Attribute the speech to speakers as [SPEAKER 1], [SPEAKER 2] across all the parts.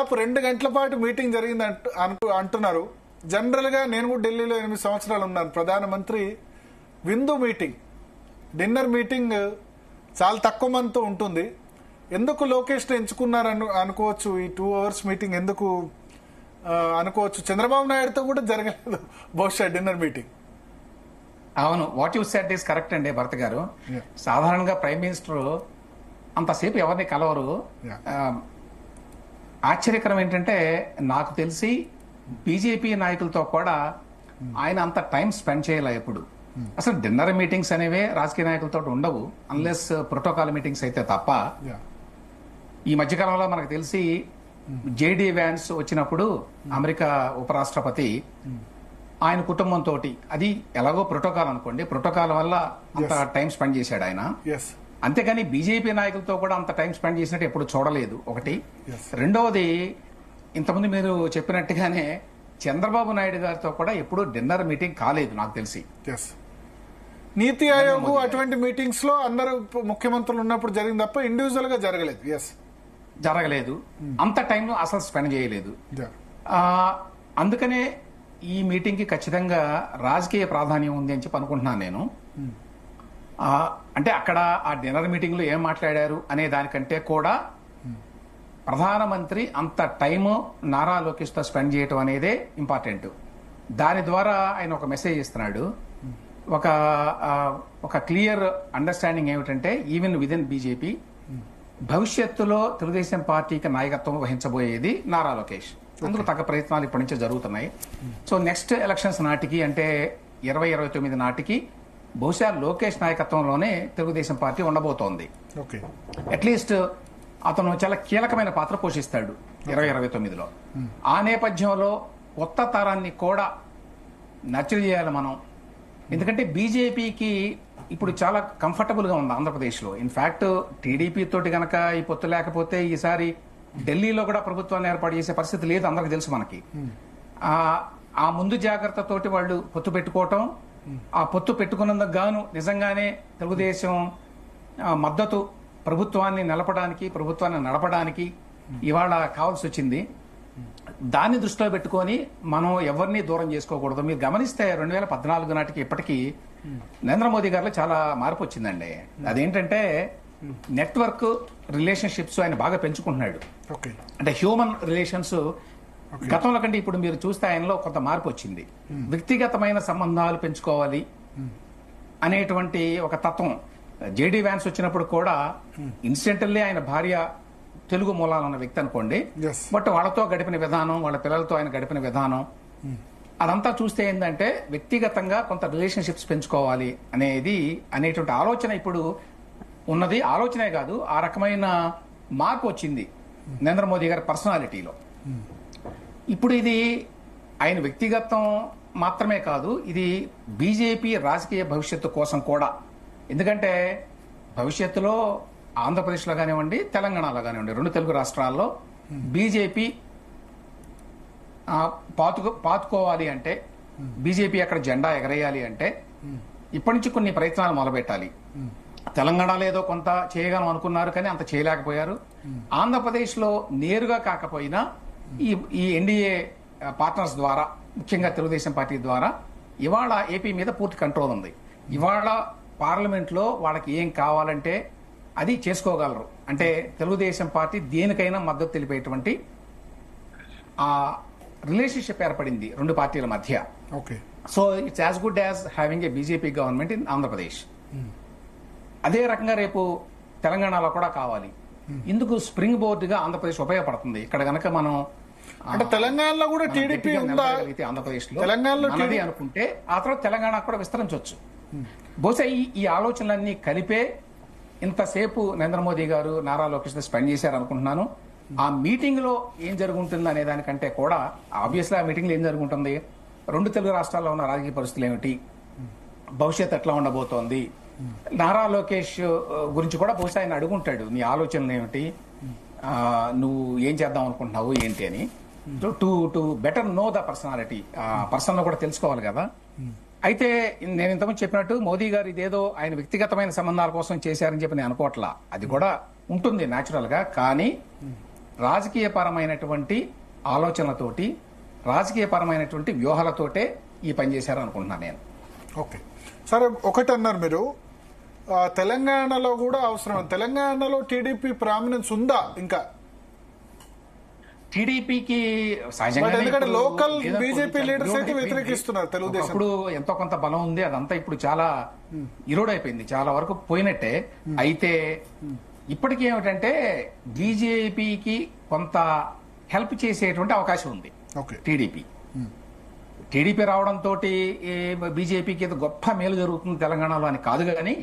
[SPEAKER 1] దాదాపు 2 గంటల పాటు మీటింగ్ జరిగింది అంటున్నారు. జనరల్ గా నేను కూడా ఢిల్లీలో 8 సంవత్సరాలు ఉన్నాను. ప్రధానమంత్రి విందు మీటింగ్, డిన్నర్ మీటింగ్ చాలా తక్కువ మందితో ఉంటుంది. ఎందుకు లోకేష్ ఎంచుకున్నారు అనుకోవచ్చు ఈ 2 అవర్స్ మీటింగ్ ఎందుకు అనుకోవచ్చు. చంద్రబాబు నాయుడుతో కూడా జరగలేదు బహుశా డిన్నర్ మీటింగ్.
[SPEAKER 2] అవును, what you said is correct అండి భరత్ గారు. సాధారణంగా ప్రైమ్ మినిస్టర్ అంతసేపు ఎవరిని కలవరు. ఆశ్చర్యకరం ఏంటంటే నాకు తెలిసి బీజేపీ నాయకులతో కూడా ఆయన అంత టైం స్పెండ్ చేయలే ఎప్పుడు. అసలు డిన్నర్ మీటింగ్స్ అనేవే రాజకీయ నాయకులతో ఉండవు అన్లెస్ ప్రోటోకాల్ మీటింగ్స్ అయితే తప్ప. ఈ మధ్యకాలంలో మనకు తెలిసి జేడీ వ్యాన్స్ వచ్చినప్పుడు అమెరికా ఉపరాష్ట్రపతి ఆయన కుటుంబంతో, అది ఎలాగో ప్రోటోకాల్ అనుకోండి, ప్రోటోకాల్ వల్ల అంత టైం స్పెండ్ చేశాడు ఆయన. అంతేగాని బీజేపీ నాయకులతో కూడా అంత టైం స్పెండ్ చేసినట్టు ఎప్పుడు చూడలేదు ఒకటి. రెండవది, ఇంతకుముందు మీరు చెప్పినట్టుగానే చంద్రబాబు నాయుడు గారితో కూడా ఎప్పుడు డిన్నర్ మీటింగ్ కాలేదు నాకు తెలిసి.
[SPEAKER 1] నీతి ఆయోగ్ అటువంటి మీటింగ్స్ లో అందరూ ముఖ్యమంత్రులు ఉన్నప్పుడు జరిగింది తప్ప ఇండివిజువల్ గా జరగలేదు. అంత టైం అసలు స్పెండ్ చేయలేదు. అందుకనే ఈ మీటింగ్ కి ఖచ్చితంగా రాజకీయ ప్రాధాన్యం ఉంది అని చెప్పి అనుకుంటున్నాను నేను. అంటే అక్కడ ఆ డిన్నర్ మీటింగ్ లో ఏం మాట్లాడారు అనే దానికంటే కూడా ప్రధానమంత్రి అంత టైము నారా లోకేష్ తో స్పెండ్ చేయటం అనేదే ఇంపార్టెంట్. దాని ద్వారా ఆయన ఒక మెసేజ్ ఇస్తున్నాడు. ఒక క్లియర్ అండర్స్టాండింగ్ ఏమిటంటే ఈవెన్ విద్ ఇన్ బీజేపీ భవిష్యత్తులో తెలుగుదేశం పార్టీకి నాయకత్వం వహించబోయేది నారా లోకేష్. అందుకు తగ్గ ప్రయత్నాలు ఇప్పటి నుంచే జరుగుతున్నాయి. సో నెక్స్ట్ ఎలక్షన్స్ నాటికి అంటే 2029 నాటికి బహుశా లోకేష్ నాయకత్వంలోనే తెలుగుదేశం పార్టీ ఉండబోతోంది. అట్లీస్ట్ అతను చాలా కీలకమైన పాత్ర పోషిస్తాడు 2029లో. ఆ నేపథ్యంలో కొత్త తరాన్ని కూడా నర్చర్ చేయాలి మనం. ఎందుకంటే బీజేపీకి ఇప్పుడు చాలా కంఫర్టబుల్ గా ఉంది ఆంధ్రప్రదేశ్ లో. ఇన్ఫాక్ట్ టీడీపీ తోటి గనక ఈ పొత్తు లేకపోతే ఈసారి ఢిల్లీలో కూడా ప్రభుత్వాన్ని ఏర్పాటు చేసే పరిస్థితి లేదు, అందరికి తెలుసు మనకి. ఆ ముందు జాగ్రత్తతోటి వాళ్ళు పొత్తు పెట్టుకోవటం, ఆ పొత్తు పెట్టుకున్నందుకు గాను నిజంగానే తెలుగుదేశం మద్దతు ప్రభుత్వాన్ని నిలపడానికి, ప్రభుత్వాన్ని నడపడానికి ఇవాళ కావాల్సి వచ్చింది. దాన్ని దృష్టిలో పెట్టుకొని మనం ఎవరిని దూరం చేసుకోకూడదు. మీరు గమనిస్తే 2014 నాటికి ఇప్పటికీ నరేంద్ర మోదీ గారిలో చాలా మార్పు వచ్చిందండి. అదేంటంటే నెట్వర్క్ రిలేషన్షిప్స్ ఆయన బాగా పెంచుకుంటున్నాడు. అంటే హ్యూమన్ రిలేషన్స్ గతంలో కంటే ఇప్పుడు మీరు చూస్తే ఆయనలో కొంత మార్పు వచ్చింది. వ్యక్తిగతమైన సంబంధాలు పెంచుకోవాలి అనేటువంటి ఒక తత్వం. జేడీ వ్యాన్స్ వచ్చినప్పుడు కూడా ఇన్సిడెంటల్లీ ఆయన భార్య తెలుగు మూలాలు ఉన్న వ్యక్తి అనుకోండి, బట్ వాళ్ళతో గడిపిన విధానం, వాళ్ళ పిల్లలతో ఆయన గడిపిన విధానం, అదంతా చూస్తే ఏంటంటే వ్యక్తిగతంగా కొంత రిలేషన్షిప్స్ పెంచుకోవాలి అనేటువంటి ఆలోచన ఇప్పుడు ఉన్నది. ఆలోచనే కాదు, ఆ రకమైన మార్పు వచ్చింది నరేంద్ర మోదీ గారి పర్సనాలిటీలో. ఇప్పుడు ఇది ఆయన వ్యక్తిగతం మాత్రమే కాదు, ఇది బీజేపీ రాజకీయ భవిష్యత్తు కోసం కూడా. ఎందుకంటే భవిష్యత్తులో ఆంధ్రప్రదేశ్లో కానివ్వండి, తెలంగాణలో కానివ్వండి, 2 తెలుగు రాష్ట్రాల్లో బీజేపీ పాతుకోవాలి అంటే, బీజేపీ అక్కడ జెండా ఎగరేయాలి అంటే ఇప్పటి నుంచి కొన్ని ప్రయత్నాలు మొదలుపెట్టాలి. తెలంగాణలో ఏదో కొంత చేయగలం అనుకున్నారు కానీ అంత చేయలేకపోయారు. ఆంధ్రప్రదేశ్ లో నేరుగా కాకపోయినా ఈ ఎన్డీఏ పార్ట్నర్స్ ద్వారా, ముఖ్యంగా తెలుగుదేశం పార్టీ ద్వారా ఇవాళ ఏపీ మీద పూర్తి కంట్రోల్ ఉంది. ఇవాళ పార్లమెంట్ లో వాళ్ళకి ఏం కావాలంటే అది చేసుకోగలరు. అంటే తెలుగుదేశం పార్టీ దేనికైనా మద్దతు తెలిపేటువంటి ఆ రిలేషన్షిప్ ఏర్పడింది 2 పార్టీల మధ్య. So it's as good as having a BJP government in Andhra Pradesh. అదే రకంగా రేపు తెలంగాణలో కూడా కావాలి. ఇందుకు స్ప్రింగ్ బోర్డ్ గా ఆంధ్రప్రదేశ్ ఉపయోగపడుతుంది. ఇక్కడ గనక మనం అంటే తెలంగాణలో కూడా టీడీపీ ఉందా,
[SPEAKER 2] ఆంధ్రప్రదేశ్ లో అనుకుంటే ఆ తర్వాత తెలంగాణ కూడా విస్తరించవచ్చు. బహుశా ఈ ఆలోచనలన్నీ కలిపే ఇంతసేపు నరేంద్ర మోదీ గారు నారా లోకేష్ స్పెండ్ చేశారు అనుకుంటున్నాను. ఆ మీటింగ్ లో ఏం జరుగుతుంది అనే దానికంటే కూడా ఆబ్వియస్లీ ఆ మీటింగ్ లో ఏం జరుగుతుంది, 2 తెలుగు రాష్ట్రాల్లో ఉన్న రాజకీయ పరిస్థితులు ఏమిటి, భవిష్యత్తు ఎట్లా ఉండబోతోంది, నారా లోకేష్ గురించి కూడా బహుశా ఆయన అడుగుంటాడు, నీ ఆలోచనలు ఏమిటి, నువ్వు ఏం చేద్దాం అనుకుంటున్నావు ఏంటి అని. To better know the personality, person కూడా తెలుసుకోవాలి కదా. అయితే నేను ఇంతకుముందు చెప్పినట్టు మోదీ గారు ఇదేదో ఆయన వ్యక్తిగతమైన సంబంధాల కోసం చేశారని చెప్పి నేను అనుకోవట్లా. అది కూడా ఉంటుంది న్యాచురల్ గా. కానీ రాజకీయపరమైనటువంటి ఆలోచనలతోటి రాజకీయపరమైనటువంటి వ్యూహాలతోటే ఈ పని చేశారు అనుకుంటున్నాను నేను.
[SPEAKER 3] ఓకే, సరే, ఒకటి అన్నారు మీరు, తెలంగాణలో కూడా అవసరం. తెలంగాణలో టీడీపీ ప్రామినెన్స్ ఉందా ఇంకా?
[SPEAKER 2] టీడీపీకి
[SPEAKER 3] ఎందుకంటే లోకల్ బీజేపీ లీడర్స్ అయితే వ్యతిరేకిస్తున్నారు తెలుగుదేశం.
[SPEAKER 2] ఇప్పుడు ఎంతో కొంత బలం ఉంది, అదంతా ఇప్పుడు చాలా ఇరోడ్ అయిపోయింది, చాలా వరకు పోయినట్టే. అయితే ఇప్పటికీ ఏమిటంటే బీజేపీకి కొంత హెల్ప్ చేసేటువంటి అవకాశం ఉంది టీడీపీ రావడంతో బీజేపీకి ఏదో గొప్ప మేలు జరుగుతుంది తెలంగాణలో అని కాదు, కానీ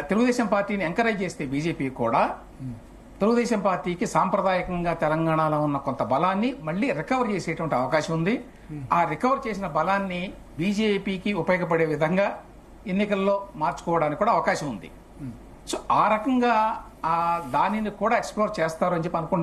[SPEAKER 2] తెలుగుదేశం పార్టీని ఎంకరేజ్ చేస్తే బీజేపీ కూడా తెలుగుదేశం పార్టీకి సాంప్రదాయకంగా తెలంగాణలో ఉన్న కొంత బలాన్ని మళ్ళీ రికవర్ చేసేటువంటి అవకాశం ఉంది. ఆ రికవర్ చేసిన బలాన్ని బీజేపీకి ఉపయోగపడే విధంగా ఎన్నికల్లో మార్చుకోవడానికి కూడా అవకాశం ఉంది. సో ఆ రకంగా దానిని కూడా ఎక్స్ప్లోర్ చేస్తారు అని చెప్పి అనుకుంటున్నాను.